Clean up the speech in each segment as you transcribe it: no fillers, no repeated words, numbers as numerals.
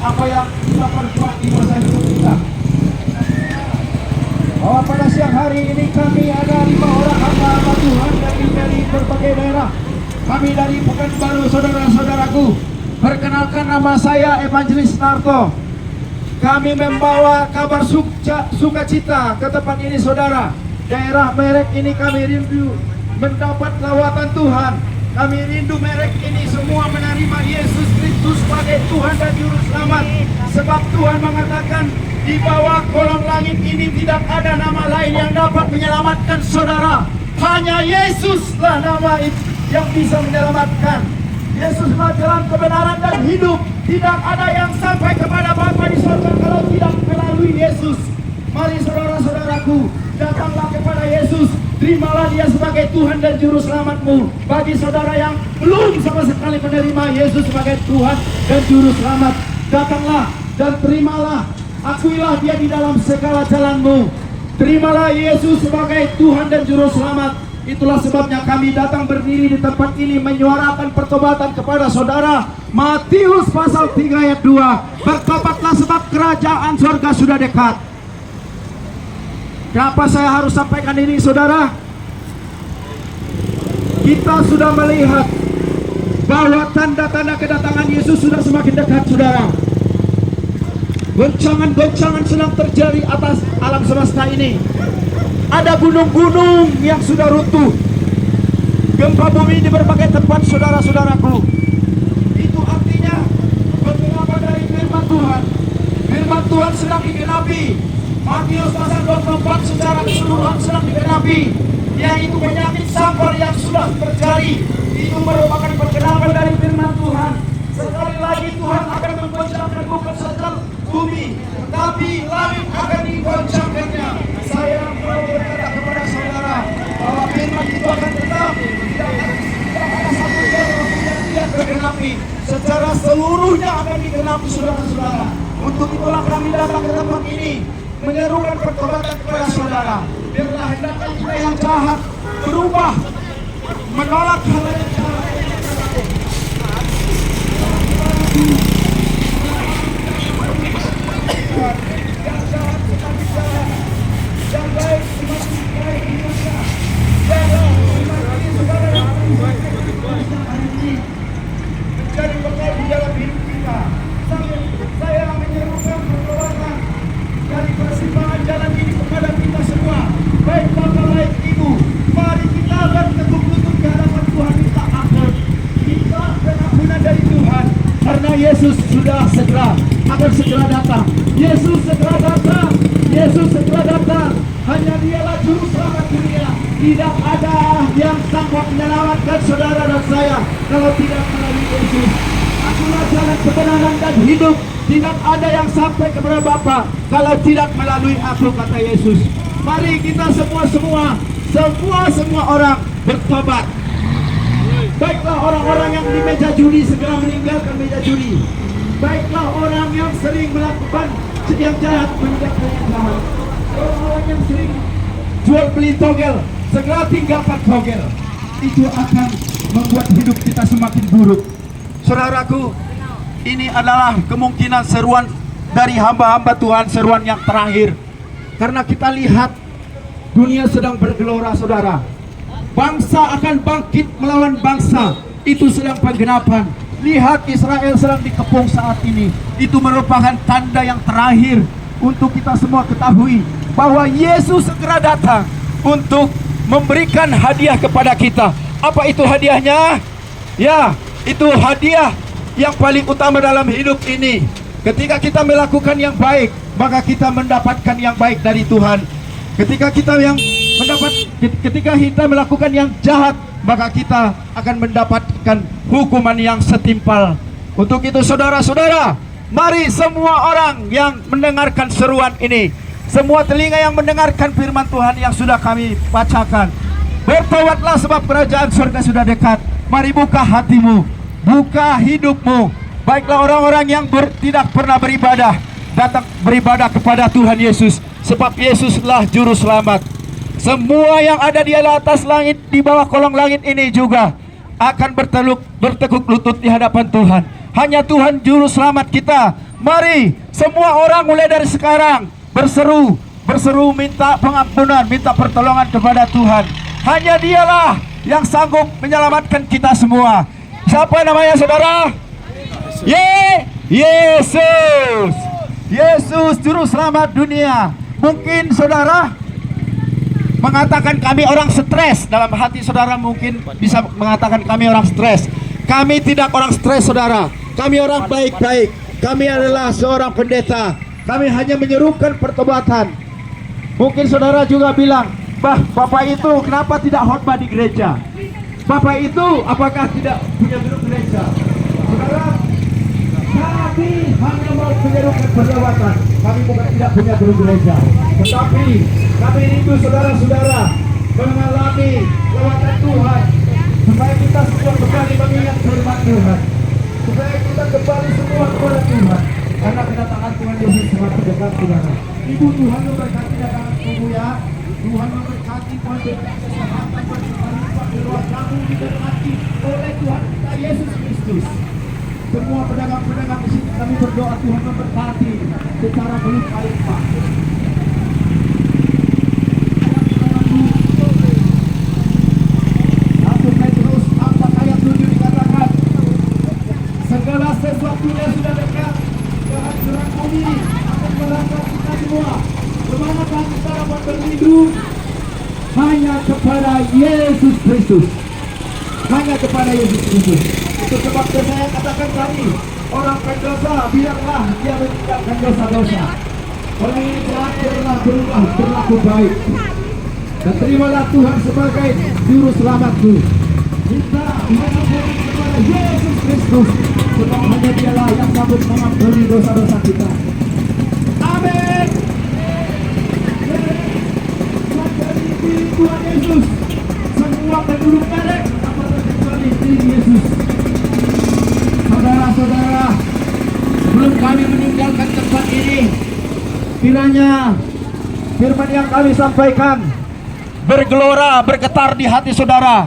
apa yang kita perbuat di masa hidup kita. Bahwa pada siang hari ini kami ada 5 orang hamba Tuhan dari berbagai daerah. Kami dari Pekanbaru, saudara-saudaraku. Perkenalkan, nama saya Evangelis Narto. Kami membawa kabar sukacita ke tempat ini, saudara. Daerah merek ini kami rindu mendapat lawatan Tuhan. Kami rindu merek ini semua menerima Yesus Kristus sebagai Tuhan dan Juru Selamat. Sebab Tuhan mengatakan, di bawah kolong langit ini tidak ada nama lain yang dapat menyelamatkan saudara. Hanya Yesuslah nama yang bisa menyelamatkan. Yesuslah jalan kebenaran dan hidup. Tidak ada yang sampai kepada Bapa di surga kalau tidak melalui Yesus. Mari saudara-saudaraku, datanglah kepada Yesus. Terimalah Dia sebagai Tuhan dan Juru Selamatmu. Bagi saudara yang belum sama sekali menerima Yesus sebagai Tuhan dan Juru Selamat, datanglah dan terimalah. Akuilah Dia di dalam segala jalanmu. Terimalah Yesus sebagai Tuhan dan Juru Selamat. Itulah sebabnya kami datang berdiri di tempat ini menyuarakan pertobatan kepada saudara. Matius pasal 3 ayat 2. Bertobatlah sebab kerajaan surga sudah dekat. Kenapa saya harus sampaikan ini, saudara? Kita sudah melihat bahwa tanda-tanda kedatangan Yesus sudah semakin dekat, saudara. Goncangan-goncangan sedang terjadi atas alam semesta ini. Ada gunung-gunung yang sudah runtuh. Gempa bumi di berbagai tempat, saudara-saudaraku. Itu artinya beberapa dari firman Tuhan. Firman Tuhan sedang digenapi. Matius pasal 24 secara keseluruhan sedang digenapi. Yaitu penyakit sampar yang sudah terjadi. Itu merupakan perkenapan dari firman Tuhan. Sekali lagi Tuhan akan menggoncangkan bukan saja bumi, tapi langit akan digoncangkannya. Saya mau berkata kepada saudara bahwa firman itu akan tetap. Tidak ada satu yang tidak tergenapi. Secara seluruhnya akan digenapi, saudara-saudara. Untuk itulah kami datang ke tempat ini menyerukan pertobatan kepada saudara. Biarlah hendaknya kita yang jahat berubah, menolak hal yang jahat. Yang jahat semakin jahat, yang baik semakin baik di dunia. Jangan semakin saudara yang hari ini menjadi bekal di dalam hidup kita. Saya menyerukan pertobatan dari persimpangan jalan ini kepada kita semua. Baik bapak, baik ibu, mari kita bertekuk lutut di hadapan Tuhan, minta ampun, minta pengampunan dari Tuhan. Karena Yesus sudah akan segera datang. Yesus segera datang. Yesus segera datang. Hanya Dialah Juru Selamat dunia. Tidak ada yang sanggup menyelamatkan saudara dan saya kalau tidak melalui Yesus. Akulah jalan kebenaran dan hidup. Tidak ada yang sampai kepada Bapa kalau tidak melalui aku, kata Yesus. Mari kita semua orang bertobat. Baiklah orang-orang yang di meja judi segera meninggalkan meja judi. Baiklah orang yang sering melakukan yang jahat meninggalkan yang jahat. Orang-orang yang sering jual beli togel segera tinggalkan togel. Itu akan membuat hidup kita semakin buruk. Saudaraku, ini adalah kemungkinan seruan dari hamba-hamba Tuhan, seruan yang terakhir. Karena kita lihat dunia sedang bergelora, saudara. Bangsa akan bangkit melawan bangsa. Itu sedang penggenapan. Lihat Israel sedang dikepung saat ini. Itu merupakan tanda yang terakhir untuk kita semua ketahui bahwa Yesus segera datang untuk memberikan hadiah kepada kita. Apa itu hadiahnya? Ya, itu hadiah yang paling utama dalam hidup ini. Ketika kita melakukan yang baik, maka kita mendapatkan yang baik dari Tuhan. Ketika kita melakukan yang jahat, maka kita akan mendapatkan hukuman yang setimpal. Untuk itu saudara-saudara, mari semua orang yang mendengarkan seruan ini, semua telinga yang mendengarkan firman Tuhan yang sudah kami bacakan, bertobatlah sebab kerajaan surga sudah dekat. Mari buka hatimu, buka hidupmu. Baiklah orang-orang yang tidak pernah beribadah, datang beribadah kepada Tuhan Yesus, sebab Yesuslah Juru Selamat. Semua yang ada di atas langit, di bawah kolong langit ini juga akan bertekuk lutut di hadapan Tuhan. Hanya Tuhan Juru Selamat kita Mari semua orang mulai dari sekarang berseru minta pengampunan, minta pertolongan kepada Tuhan. Hanya Dialah yang sanggup menyelamatkan kita semua. Siapa namanya saudara? Yesus. Yesus juru selamat dunia. Mungkin saudara mengatakan kami orang stres. Dalam hati saudara mungkin bisa mengatakan kami orang stres. Kami tidak orang stres saudara. Kami orang baik-baik. Kami adalah seorang pendeta. Kami hanya menyerukan pertobatan. Mungkin saudara juga bilang, Bapak itu kenapa tidak khotbah di gereja? Bapak itu apakah tidak punya gedung gereja? Saudara, kami hanya mau menyerukan pertobatan. Kami bukan tidak punya gedung gereja. Tetapi kami rindu saudara-saudara mengalami lawatan Tuhan, supaya kita semua kembali mengingat firman Tuhan, supaya kita kembali semua kepada Tuhan, karena kedatangan Tuhan Yesus semakin dekat saudara. Ibu, Tuhan memberkati dagangan tubuh ya. Tuhan memberkati, Tuhan berikan kesehatan, berlimpah keluargamu diberkati oleh Tuhan kita Yesus Kristus. Semua pedagang-pedagang di sini kami berdoa Tuhan memberkati secara berlimpah-limpah. Langsung naik terus, 4 ayat 7 dikatakan, segala sesuatunya sudah dekat, kehancuran bumi akan melanda kita semua. Kemanakah kita dapat berlindung? Hanya kepada Yesus Kristus. Hanya kepada Yesus Kristus. Itu sebabnya saya katakan tadi, orang pendosa biarlah dia meninggalkan dosa-dosa. Orang ini jahat biarlah berubah berlaku baik. Dan terimalah Tuhan sebagai juru selamatku. Kita mengampuni kepada Yesus Kristus, sebab hanya Dialah yang sanggup mengampuni dosa-dosa kita. Amin. Tuhan Yesus, semua penduduk merek dapat kecuali diri Yesus. Saudara-saudara, sebelum kami meninggalkan tempat ini, kiranya firman yang kami sampaikan bergelora, bergetar di hati saudara,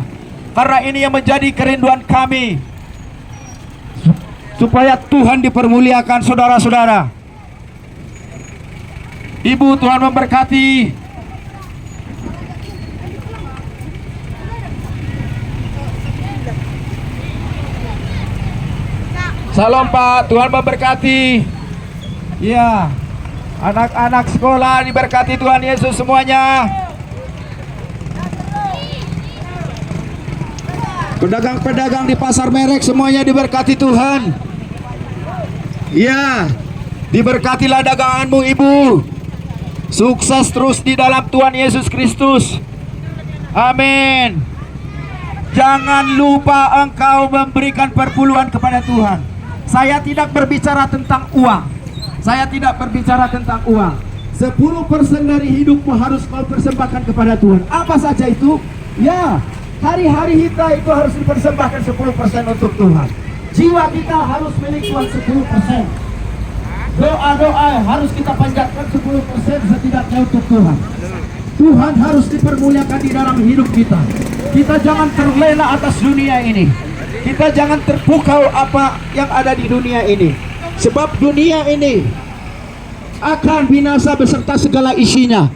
karena ini yang menjadi kerinduan kami, supaya Tuhan dipermuliakan saudara-saudara. Ibu, Tuhan memberkati. Salam Pak, Tuhan memberkati. Ya, anak-anak sekolah diberkati Tuhan Yesus semuanya. Pedagang-pedagang di pasar merek semuanya diberkati Tuhan. Ya, diberkatilah daganganmu Ibu. Sukses terus di dalam Tuhan Yesus Kristus. Amin. Jangan lupa engkau memberikan perpuluhan kepada Tuhan. Saya tidak berbicara tentang uang. Saya tidak berbicara tentang uang. 10% dari hidupmu harus kau persembahkan kepada Tuhan. Apa saja itu? Ya, hari-hari kita itu harus dipersembahkan 10% untuk Tuhan. Jiwa kita harus milik Tuhan 10%. Doa-doa harus kita panjatkan 10% setidaknya untuk Tuhan. Tuhan harus dipermuliakan di dalam hidup kita. Kita jangan terlena atas dunia ini. Kita jangan terpukau apa yang ada di dunia ini. Sebab dunia ini akan binasa beserta segala isinya.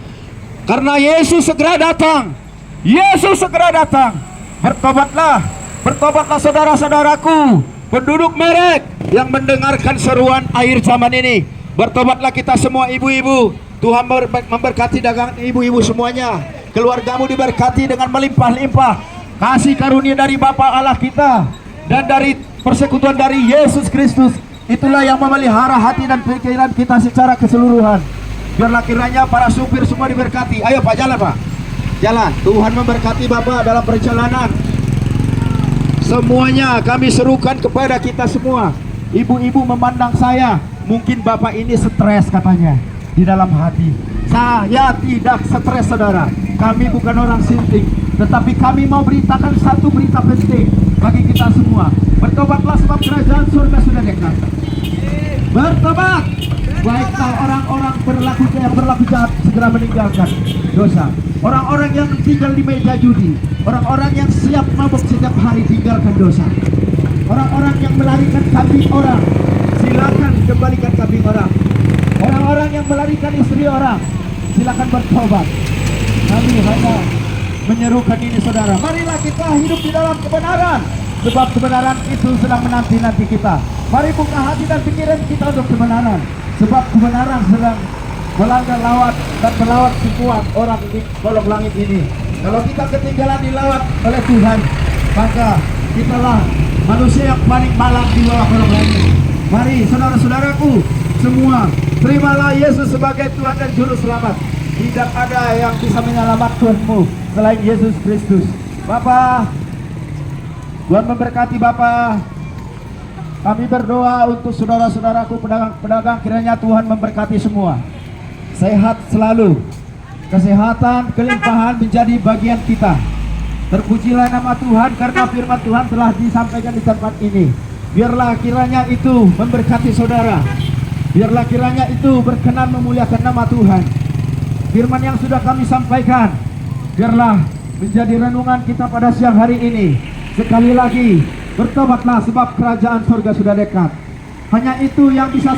Karena Yesus segera datang. Yesus segera datang. Bertobatlah. Bertobatlah saudara-saudaraku, penduduk merek yang mendengarkan seruan akhir zaman ini. Bertobatlah kita semua ibu-ibu. Tuhan memberkati dagangan ibu-ibu semuanya. Keluargamu diberkati dengan melimpah-limpah kasih karunia dari Bapa Allah kita dan dari persekutuan dari Yesus Kristus. Itulah yang memelihara hati dan pikiran kita secara keseluruhan. Biarlah kiranya para supir semua diberkati. Ayo Pak, jalan Pak, jalan. Tuhan memberkati Bapak dalam perjalanan. Semuanya kami serukan kepada kita semua. Ibu-ibu memandang saya, mungkin Bapak ini stres katanya di dalam hati. Saya tidak stres saudara. Kami bukan orang sinting, tetapi kami mau beritakan satu berita penting bagi kita semua. Bertobatlah sebab kerajaan surga sudah dekat. Bertobat. Baiklah orang-orang yang berlaku jahat segera meninggalkan dosa. Orang-orang yang tinggal di meja judi, orang-orang yang siap mabuk setiap hari, tinggalkan dosa. Orang-orang yang melarikan kambing orang, silakan kembalikan kambing yang melarikan istri orang, silakan bertobat. Kami hanya menyerukan ini saudara, marilah kita hidup di dalam kebenaran, sebab kebenaran itu sedang menanti-nanti kita. Mari buka hati dan pikiran kita untuk kebenaran, sebab kebenaran sedang melanggar lawat dan melawat sekuat orang di kolong langit ini. Kalau kita ketinggalan dilawat oleh Tuhan, maka kitalah manusia yang paling malang di bawah kolong langit. Mari saudara-saudaraku semua, terimalah Yesus sebagai Tuhan dan Juru Selamat. Tidak ada yang bisa menyelamatkanmu selain Yesus Kristus. Bapak, Tuhan memberkati Bapak. Kami berdoa untuk saudara-saudaraku pedagang-pedagang, kiranya Tuhan memberkati semua. Sehat selalu, kesehatan, kelimpahan menjadi bagian kita. Terpujilah nama Tuhan karena firman Tuhan telah disampaikan di tempat ini. Biarlah kiranya itu memberkati saudara. Biarlah kiranya itu berkenan memuliakan nama Tuhan. Firman yang sudah kami sampaikan, biarlah menjadi renungan kita pada siang hari ini. Sekali lagi, bertobatlah sebab kerajaan surga sudah dekat. Hanya itu yang bisa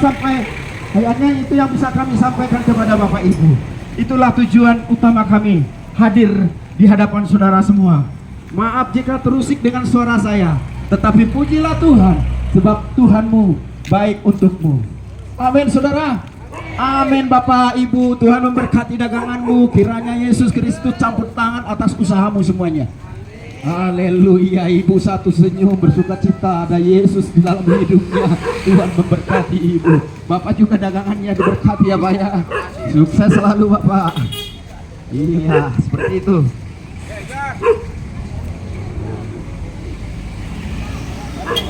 kami sampaikan kepada Bapak Ibu. Itulah tujuan utama kami hadir di hadapan saudara semua. Maaf jika terusik dengan suara saya, tetapi pujilah Tuhan, sebab Tuhanmu baik untukmu. Amin saudara. Amin Bapak Ibu. Tuhan memberkati daganganmu. Kiranya Yesus Kristus campur tangan atas usahamu semuanya. Haleluya. Ibu satu senyum bersuka cita, ada Yesus di dalam hidupnya. Tuhan memberkati ibu. Bapak juga dagangannya diberkati ya Pak ya. Sukses selalu Bapak. Iya seperti itu.